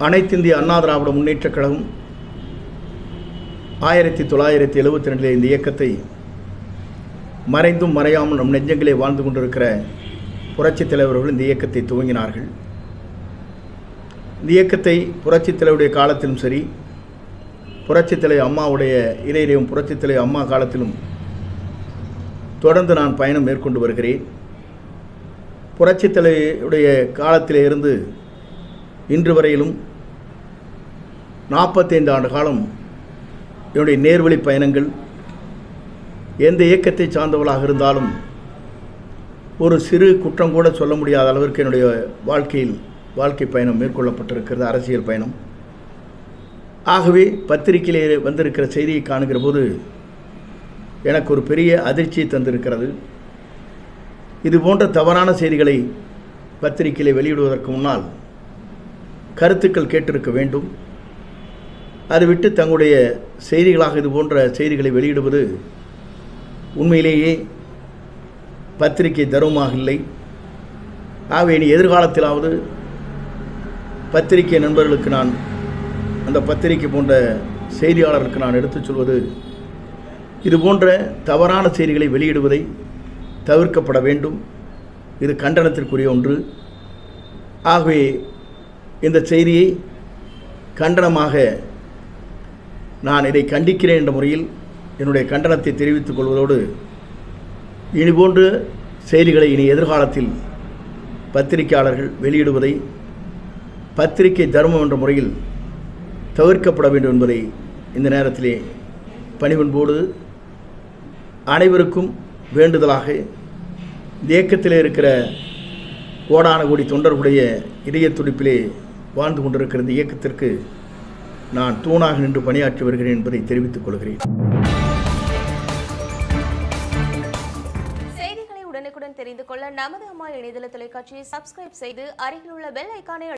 அனைத்திந்திய அண்ணா திராவிட முன்னேற்றக் கழகம் 1972 இந்த இயக்கத்தை மறைந்தும் மறையாமல் நம் நெஞ்சங்களே வாழ்ந்து கொண்டிருக்கிற புரட்சித் தலைவர்கள் இந்த இயக்கத்தை துவங்கினார்கள். இந்த இயக்கத்தை புரட்சித் தலைவருடைய காலத்திலும் சரி, புரட்சித் தலைவர் அம்மாவுடைய இதயம் புரட்சித் தலைவர் அம்மா காலத்திலும் தொடர்ந்து நான் பயணம் மேற்கொண்டு வருகிறேன். புரட்சித் தலைவருடைய காலத்திலே இருந்து இன்று வரையிலும் 45 ஆண்டு காலம் என்னுடைய நேர்வழி பயணங்கள், எந்த இயக்கத்தை சார்ந்தவர்களாக இருந்தாலும் ஒரு சிறு குற்றம் கூட சொல்ல முடியாத அளவிற்கு என்னுடைய வாழ்க்கை பயணம் மேற்கொள்ளப்பட்டிருக்கிறது, அரசியல் பயணம். ஆகவே பத்திரிகையிலே வந்திருக்கிற செய்தியை காணுகிற போது எனக்கு ஒரு பெரிய அதிர்ச்சியை தந்திருக்கிறது. இது போன்ற தவறான செய்திகளை பத்திரிகையிலே வெளியிடுவதற்கு முன்னால் கருத்துக்கள் கேட்டிருக்க வேண்டும். அதை விட்டு தங்களுடைய செய்திகளாக இது போன்ற செய்திகளை வெளியிடுவது உண்மையிலேயே பத்திரிகை தர்மமாக இல்லை. ஆகவே இனி எதிர்காலத்திலாவது பத்திரிகை நண்பர்களுக்கு நான், அந்த பத்திரிகை போன்ற செய்தியாளர்களுக்கு நான் எடுத்துச் சொல்வது, இது போன்ற தவறான செய்திகளை வெளியிடுவதை தவிர்க்கப்பட வேண்டும். இது கண்டனத்திற்குரிய ஒன்று. ஆகவே இந்த செய்தியை கண்டனமாக நான் இதை கண்டிக்கிறேன் என்ற முறையில் என்னுடைய கண்டனத்தை தெரிவித்துக் கொள்வதோடு, இனி போன்ற செய்திகளை இனி எதிர்காலத்தில் பத்திரிகையாளர்கள் வெளியிடுவதை பத்திரிகை தர்மம் என்ற முறையில் தவிர்க்கப்பட வேண்டும் என்பதை இந்த நேரத்திலே பணிவன்போடு அனைவருக்கும் வேண்டுதலாக, இந்த இயக்கத்திலே இருக்கிற கோடான கோடி தொண்டர்களுடைய இதய துடிப்பிலே வாழ்ந்து கொண்டிருக்கிற இந்த இயக்கத்திற்கு நான் தூணாக நின்று பணியாற்றி வருகிறேன் என்பதை தெரிவித்துக் கொள்கிறேன். செய்திகளை உடனுக்குடன் தெரிந்து கொள்ள நமது அம்மா இணையதள தொலைக்காட்சியை சப்ஸ்கிரைப் செய்து அருகில் உள்ள பெல் ஐகானை